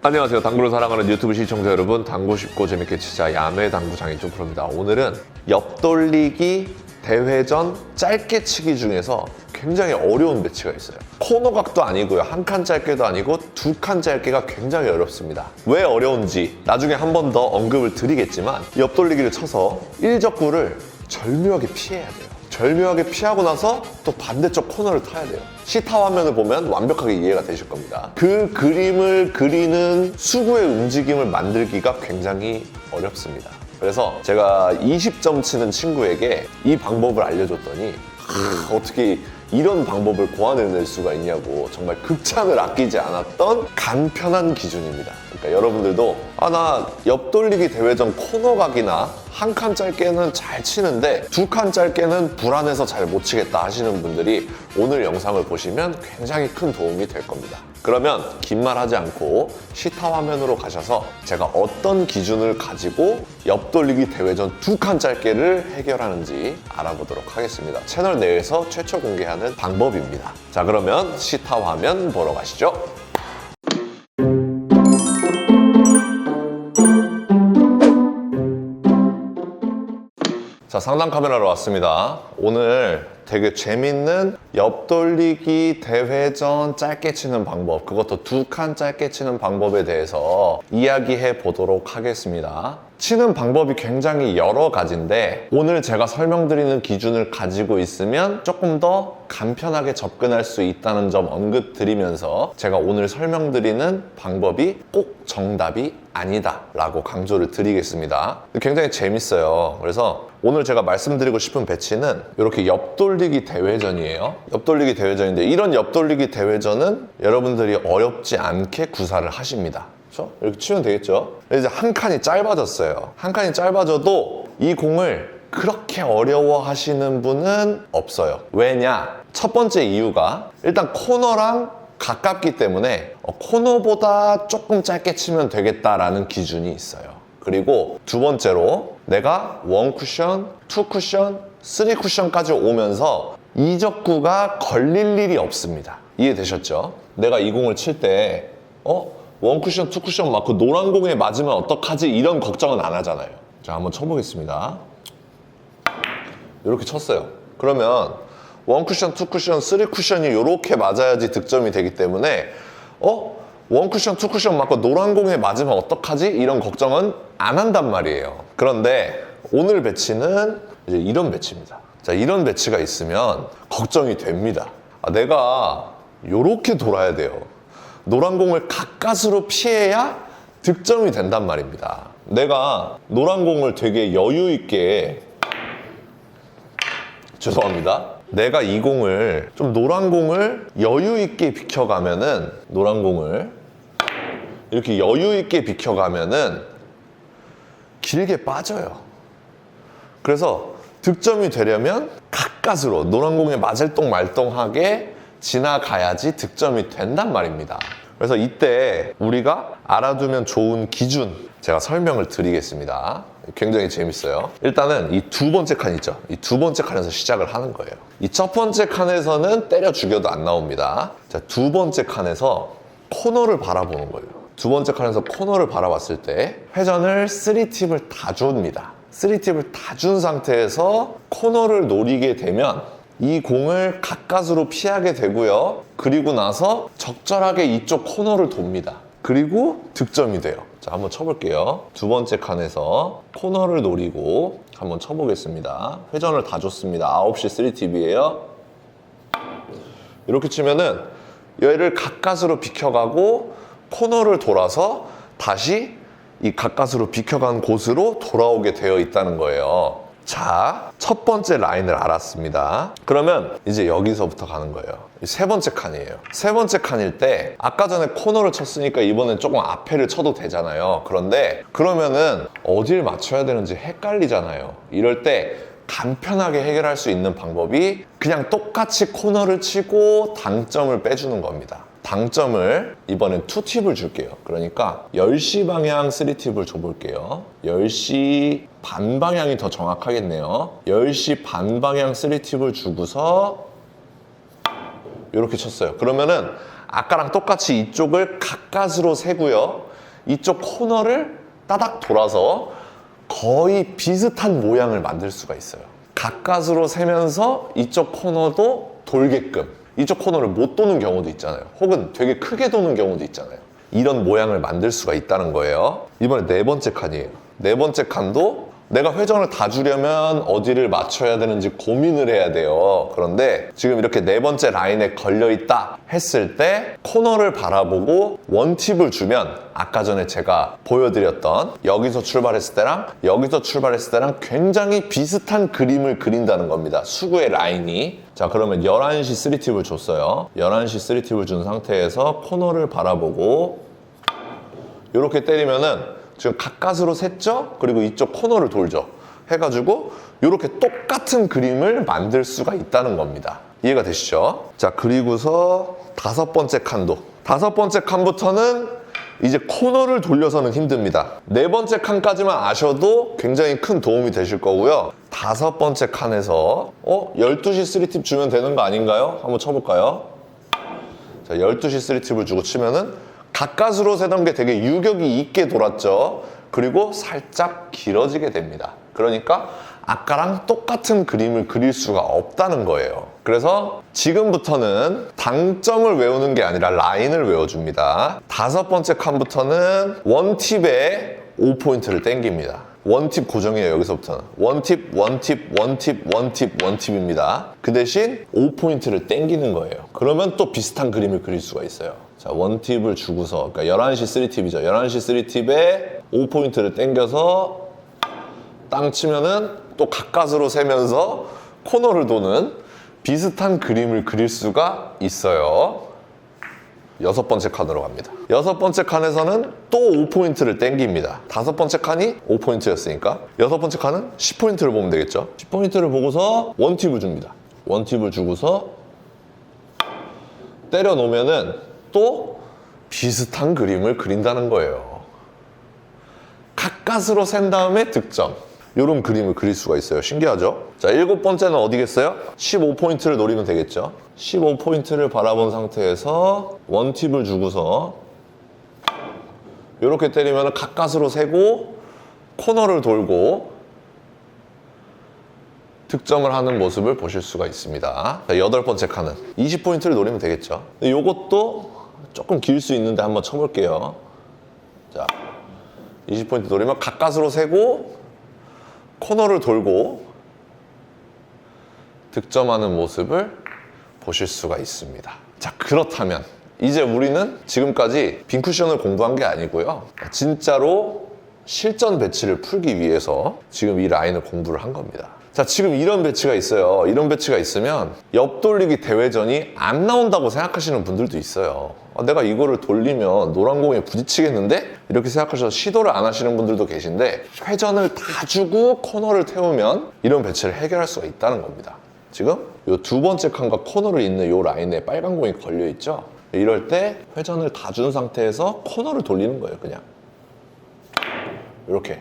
안녕하세요. 당구를 사랑하는 유튜브 시청자 여러분, 당구 쉽고 재밌게 치자 야매 당구 장인종 프로입니다. 오늘은 옆돌리기 대회전 짧게 치기 중에서 굉장히 어려운 배치가 있어요. 코너각도 아니고요, 한 칸 짧게도 아니고 두 칸 짧게가 굉장히 어렵습니다. 왜 어려운지 나중에 한 번 더 언급을 드리겠지만, 옆돌리기를 쳐서 1적구를 절묘하게 피해야 돼요. 절묘하게 피하고 나서 또 반대쪽 코너를 타야 돼요. 시타 화면을 보면 완벽하게 이해가 되실 겁니다. 그 그림을 그리는 수구의 움직임을 만들기가 굉장히 어렵습니다. 그래서 제가 20점 치는 친구에게 이 방법을 알려줬더니 어떻게 이런 방법을 고안해낼 수가 있냐고 정말 극찬을 아끼지 않았던 간편한 기준입니다. 그러니까 여러분들도 나 옆돌리기 대회전 코너각이나 한 칸 짧게는 잘 치는데 두 칸 짧게는 불안해서 잘 못 치겠다 하시는 분들이 오늘 영상을 보시면 굉장히 큰 도움이 될 겁니다. 그러면 긴 말 하지 않고 시타 화면으로 가셔서 제가 어떤 기준을 가지고 옆돌리기 대회전 두 칸 짧게를 해결하는지 알아보도록 하겠습니다. 채널 내에서 최초 공개하는 방법입니다. 자, 그러면 시타 화면 보러 가시죠. 자, 상단 카메라로 왔습니다. 오늘 되게 재밌는 옆돌리기 대회전 짧게 치는 방법, 그것도 두 칸 짧게 치는 방법에 대해서 이야기해 보도록 하겠습니다. 치는 방법이 굉장히 여러 가지인데 오늘 제가 설명드리는 기준을 가지고 있으면 조금 더 간편하게 접근할 수 있다는 점 언급드리면서, 제가 오늘 설명드리는 방법이 꼭 정답이 아니다 라고 강조를 드리겠습니다. 굉장히 재밌어요. 그래서 오늘 제가 말씀드리고 싶은 배치는 이렇게 옆돌리기 대회전이에요. 옆돌리기 대회전인데, 이런 옆돌리기 대회전은 여러분들이 어렵지 않게 구사를 하십니다. 그렇죠? 이렇게 치면 되겠죠? 이제 한 칸이 짧아졌어요. 한 칸이 짧아져도 이 공을 그렇게 어려워하시는 분은 없어요. 왜냐? 첫 번째 이유가 일단 코너랑 가깝기 때문에 코너보다 조금 짧게 치면 되겠다라는 기준이 있어요. 그리고 두 번째로 내가 원 쿠션, 투 쿠션, 쓰리 쿠션까지 오면서 이적구가 걸릴 일이 없습니다. 이해되셨죠? 내가 이 공을 칠 때 원 쿠션, 투 쿠션 맞고 노란 공에 맞으면 어떡하지? 이런 걱정은 안 하잖아요. 자, 한번 쳐보겠습니다. 이렇게 쳤어요. 그러면 원 쿠션, 투 쿠션, 쓰리 쿠션이 이렇게 맞아야지 득점이 되기 때문에 원 쿠션, 투 쿠션 맞고 노란 공에 맞으면 어떡하지? 이런 걱정은 안 한단 말이에요. 그런데 오늘 배치는 이제 이런 배치입니다. 자, 이런 배치가 있으면 걱정이 됩니다. 내가 이렇게 돌아야 돼요. 노란 공을 가까스로 피해야 득점이 된단 말입니다. 내가 노란 공을 되게 여유 있게, 죄송합니다. 내가 이 공을 좀 노란 공을 여유 있게 비켜가면은, 노란 공을 이렇게 여유 있게 비켜가면은 길게 빠져요. 그래서 득점이 되려면 가까스로 노란 공에 맞을똥말똥하게 지나가야지 득점이 된단 말입니다. 그래서 이때 우리가 알아두면 좋은 기준, 제가 설명을 드리겠습니다. 굉장히 재밌어요. 일단은 이 두 번째 칸 있죠? 이 두 번째 칸에서 시작을 하는 거예요. 이 첫 번째 칸에서는 때려 죽여도 안 나옵니다. 자, 두 번째 칸에서 코너를 바라보는 거예요. 두 번째 칸에서 코너를 바라봤을 때 회전을 3팁을 다 줍니다. 3팁을 다 준 상태에서 코너를 노리게 되면 이 공을 가까스로 피하게 되고요. 그리고 나서 적절하게 이쪽 코너를 돕니다. 그리고 득점이 돼요. 자, 한번 쳐볼게요. 두 번째 칸에서 코너를 노리고 한번 쳐보겠습니다. 회전을 다 줬습니다. 9시 3팁이에요. 이렇게 치면은 얘를 가까스로 비켜가고 코너를 돌아서 다시 이 가까스로 비켜간 곳으로 돌아오게 되어 있다는 거예요. 자, 첫 번째 라인을 알았습니다. 그러면 이제 여기서부터 가는 거예요. 세 번째 칸이에요. 세 번째 칸일 때 아까 전에 코너를 쳤으니까 이번엔 조금 앞에를 쳐도 되잖아요. 그런데 그러면은 어딜 맞춰야 되는지 헷갈리잖아요. 이럴 때 간편하게 해결할 수 있는 방법이 그냥 똑같이 코너를 치고 당점을 빼주는 겁니다. 당점을 이번엔 2팁을 줄게요. 그러니까 10시 방향 3팁을 줘볼게요. 10시 반 방향이 더 정확하겠네요. 10시 반 방향 3팁을 주고서 이렇게 쳤어요. 그러면은 아까랑 똑같이 이쪽을 가까스로 세고요. 이쪽 코너를 따닥 돌아서 거의 비슷한 모양을 만들 수가 있어요. 가까스로 세면서 이쪽 코너도 돌게끔, 이쪽 코너를 못 도는 경우도 있잖아요. 혹은 되게 크게 도는 경우도 있잖아요. 이런 모양을 만들 수가 있다는 거예요. 이번에 네 번째 칸이에요. 네 번째 칸도 내가 회전을 다 주려면 어디를 맞춰야 되는지 고민을 해야 돼요. 그런데 지금 이렇게 네 번째 라인에 걸려있다 했을 때 코너를 바라보고 원팁을 주면 아까 전에 제가 보여드렸던 여기서 출발했을 때랑 여기서 출발했을 때랑 굉장히 비슷한 그림을 그린다는 겁니다. 수구의 라인이. 자, 그러면 11시 3팁을 줬어요. 11시 3팁을 준 상태에서 코너를 바라보고 이렇게 때리면은 지금 가까스로 샜죠? 그리고 이쪽 코너를 돌죠. 해가지고 이렇게 똑같은 그림을 만들 수가 있다는 겁니다. 이해가 되시죠? 자, 그리고서 다섯 번째 칸도. 다섯 번째 칸부터는 이제 코너를 돌려서는 힘듭니다. 네 번째 칸까지만 아셔도 굉장히 큰 도움이 되실 거고요. 다섯 번째 칸에서 12시 3팁 주면 되는 거 아닌가요? 한번 쳐볼까요? 자, 12시 3팁을 주고 치면은 가까스로 세던 게 되게 유격이 있게 돌았죠. 그리고 살짝 길어지게 됩니다. 그러니까 아까랑 똑같은 그림을 그릴 수가 없다는 거예요. 그래서 지금부터는 당점을 외우는 게 아니라 라인을 외워줍니다. 다섯 번째 칸부터는 원팁에 5포인트를 땡깁니다. 원팁 고정이에요. 여기서부터는 원팁, 원팁, 원팁, 원팁, 원팁입니다. 그 대신 5포인트를 땡기는 거예요. 그러면 또 비슷한 그림을 그릴 수가 있어요. 자, 원팁을 주고서, 그러니까 11시 3팁이죠. 11시 3팁에 5포인트를 땡겨서 땅 치면은 또 가까스로 세면서 코너를 도는 비슷한 그림을 그릴 수가 있어요. 여섯 번째 칸으로 갑니다. 여섯 번째 칸에서는 또 5포인트를 땡깁니다. 다섯 번째 칸이 5포인트였으니까 여섯 번째 칸은 10포인트를 보면 되겠죠. 10포인트를 보고서 원팁을 줍니다. 원팁을 주고서 때려 놓으면은 또 비슷한 그림을 그린다는 거예요. 가까스로 센 다음에 득점. 이런 그림을 그릴 수가 있어요. 신기하죠? 자, 일곱 번째는 어디겠어요? 15포인트를 노리면 되겠죠. 15포인트를 바라본 상태에서 원팁을 주고서 이렇게 때리면 가까스로 세고 코너를 돌고 득점을 하는 모습을 보실 수가 있습니다. 자, 여덟 번째 칸은 20포인트를 노리면 되겠죠. 이것도 조금 길 수 있는데 한번 쳐볼게요. 자, 20포인트 노리면 가까스로 세고 코너를 돌고 득점하는 모습을 보실 수가 있습니다. 자, 그렇다면 이제 우리는 지금까지 빈쿠션을 공부한 게 아니고요. 진짜로 실전 배치를 풀기 위해서 지금 이 라인을 공부를 한 겁니다. 자, 지금 이런 배치가 있어요. 이런 배치가 있으면 옆돌리기 대회전이 안 나온다고 생각하시는 분들도 있어요. 내가 이거를 돌리면 노란 공에 부딪히겠는데? 이렇게 생각하셔서 시도를 안 하시는 분들도 계신데 회전을 다 주고 코너를 태우면 이런 배치를 해결할 수가 있다는 겁니다. 지금 이 두 번째 칸과 코너를 잇는 이 라인에 빨간 공이 걸려 있죠? 이럴 때 회전을 다 준 상태에서 코너를 돌리는 거예요. 그냥 이렇게.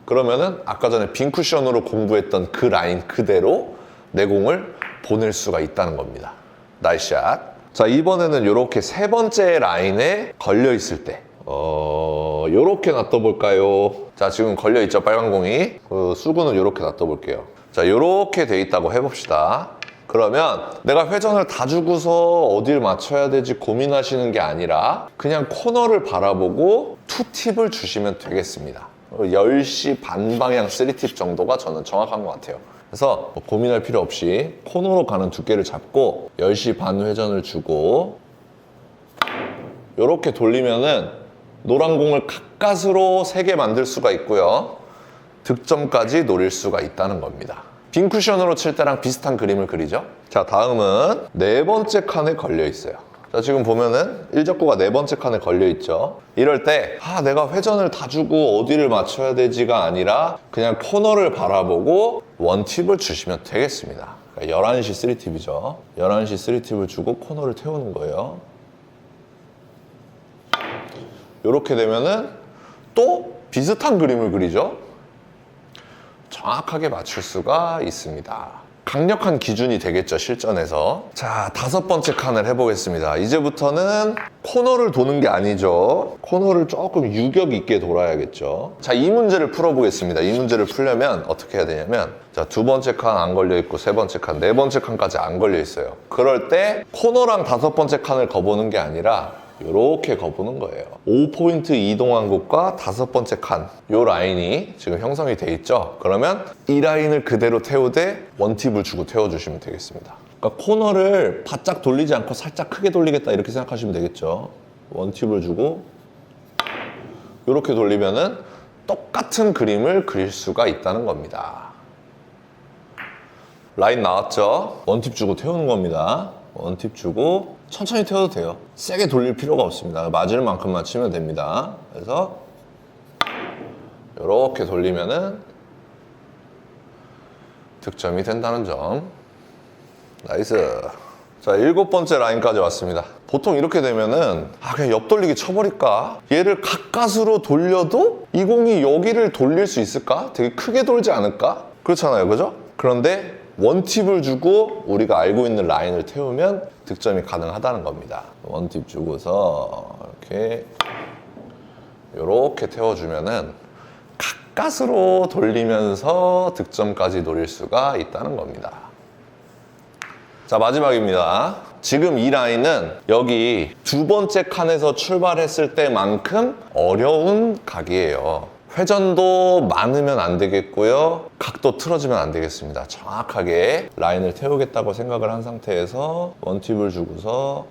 그러면은 아까 전에 빈 쿠션으로 공부했던 그 라인 그대로 내 공을 보낼 수가 있다는 겁니다. 나이스 샷. 자, 이번에는 이렇게 세 번째 라인에 걸려 있을 때 이렇게 놔둬볼까요? 자, 지금 걸려 있죠, 빨간 공이. 그 수구는 이렇게 놔둬볼게요. 자, 이렇게 돼 있다고 해봅시다. 그러면 내가 회전을 다 주고서 어딜 맞춰야 될지 고민하시는 게 아니라 그냥 코너를 바라보고 투팁을 주시면 되겠습니다. 10시 반 방향 3팁 정도가 저는 정확한 것 같아요. 그래서 고민할 필요 없이 코너로 가는 두께를 잡고 10시 반 회전을 주고 이렇게 돌리면은 노란 공을 가까스로 세게 만들 수가 있고요. 득점까지 노릴 수가 있다는 겁니다. 빈 쿠션으로 칠 때랑 비슷한 그림을 그리죠. 자, 다음은 네 번째 칸에 걸려 있어요. 자, 지금 보면은 일적구가 네 번째 칸에 걸려 있죠. 이럴 때 내가 회전을 다 주고 어디를 맞춰야 되지가 아니라 그냥 코너를 바라보고 원팁을 주시면 되겠습니다. 그러니까 11시 3팁이죠. 11시 3팁을 주고 코너를 태우는 거예요. 이렇게 되면은 또 비슷한 그림을 그리죠. 정확하게 맞출 수가 있습니다. 강력한 기준이 되겠죠, 실전에서. 자, 5번째 칸을 해보겠습니다. 이제부터는 코너를 도는 게 아니죠. 코너를 조금 유격 있게 돌아야겠죠. 자, 이 문제를 풀어보겠습니다. 이 문제를 풀려면 어떻게 해야 되냐면, 자, 2번째 칸 안 걸려있고 3번째 칸, 4번째 칸까지 안 걸려있어요. 그럴 때 코너랑 5번째 칸을 거보는 게 아니라 이렇게 거보는 거예요. 5포인트 이동한 곳과 5번째 칸, 이 라인이 지금 형성이 돼 있죠. 그러면 이 라인을 그대로 태우되 원팁을 주고 태워주시면 되겠습니다. 그러니까 코너를 바짝 돌리지 않고 살짝 크게 돌리겠다 이렇게 생각하시면 되겠죠. 원팁을 주고 이렇게 돌리면은 똑같은 그림을 그릴 수가 있다는 겁니다. 라인 나왔죠? 원팁 주고 태우는 겁니다. 원팁 주고 천천히 태워도 돼요. 세게 돌릴 필요가 없습니다. 맞을 만큼만 치면 됩니다. 그래서 이렇게 돌리면은 득점이 된다는 점. 나이스. 자, 7번째 라인까지 왔습니다. 보통 이렇게 되면은 그냥 옆돌리기 쳐버릴까? 얘를 가까스로 돌려도 이 공이 여기를 돌릴 수 있을까? 되게 크게 돌지 않을까? 그렇잖아요, 그죠? 그런데 원팁을 주고 우리가 알고 있는 라인을 태우면 득점이 가능하다는 겁니다. 원팁 주고서 이렇게 태워주면은 가까스로 돌리면서 득점까지 노릴 수가 있다는 겁니다. 자, 마지막입니다. 지금 이 라인은 여기 2번째 칸에서 출발했을 때만큼 어려운 각이에요. 회전도 많으면 안 되겠고요. 각도 틀어지면 안 되겠습니다. 정확하게 라인을 태우겠다고 생각을 한 상태에서 원팁을 주고서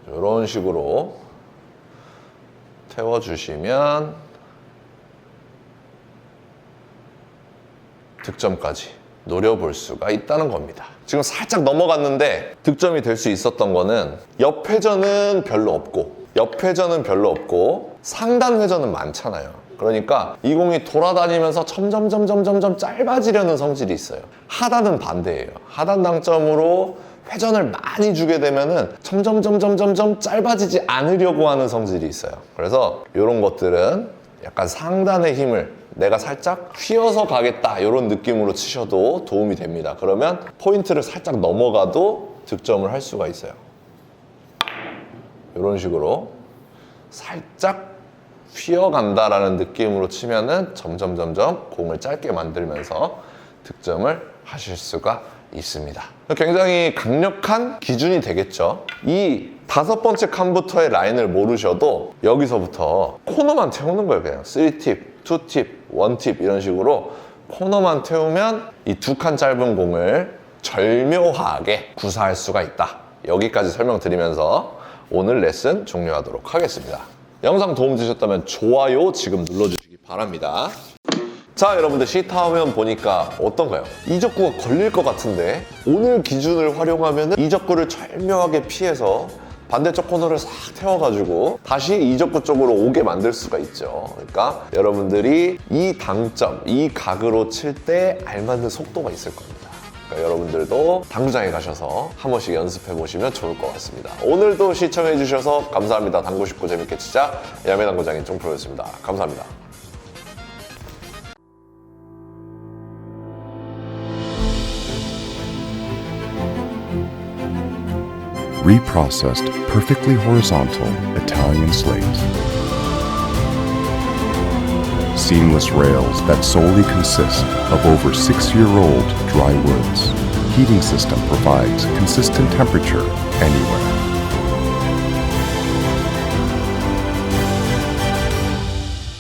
이런 식으로 태워주시면 득점까지 노려볼 수가 있다는 겁니다. 지금 살짝 넘어갔는데 득점이 될 수 있었던 거는 옆 회전은 별로 없고 상단 회전은 많잖아요. 그러니까 이 공이 돌아다니면서 점점 짧아지려는 성질이 있어요. 하단은 반대예요. 하단 당점으로 회전을 많이 주게 되면은 점점 짧아지지 않으려고 하는 성질이 있어요. 그래서 이런 것들은 약간 상단의 힘을 내가 살짝 휘어서 가겠다 이런 느낌으로 치셔도 도움이 됩니다. 그러면 포인트를 살짝 넘어가도 득점을 할 수가 있어요. 이런 식으로 살짝 휘어간다라는 느낌으로 치면은 점점 공을 짧게 만들면서 득점을 하실 수가 있습니다. 굉장히 강력한 기준이 되겠죠. 이 5번째 칸부터의 라인을 모르셔도 여기서부터 코너만 태우는 거예요. 그냥 3팁, 2팁, 1팁 이런 식으로 코너만 태우면 이 2칸 짧은 공을 절묘하게 구사할 수가 있다. 여기까지 설명드리면서 오늘 레슨 종료하도록 하겠습니다. 영상 도움 되셨다면 좋아요 지금 눌러주시기 바랍니다. 자, 여러분들 시타하면 보니까 어떤가요? 이적구가 걸릴 것 같은데 오늘 기준을 활용하면 이적구를 절묘하게 피해서 반대쪽 코너를 싹 태워가지고 다시 이적구 쪽으로 오게 만들 수가 있죠. 그러니까 여러분들이 이 당점, 이 각으로 칠 때 알맞는 속도가 있을 겁니다. 그러니까 여러분들도 당구장에 가셔서 한 번씩 연습해 보시면 좋을 것 같습니다. 오늘도 시청해 주셔서 감사합니다. 당구 쉽고 재밌게 치자 야매당구장인 종프로였습니다. 감사합니다. Reprocessed, perfectly horizontal Italian slate. Seamless rails that solely consist of over 6-year-old dry woods. Heating system provides consistent temperature anywhere.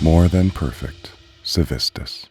More than perfect. Civistus.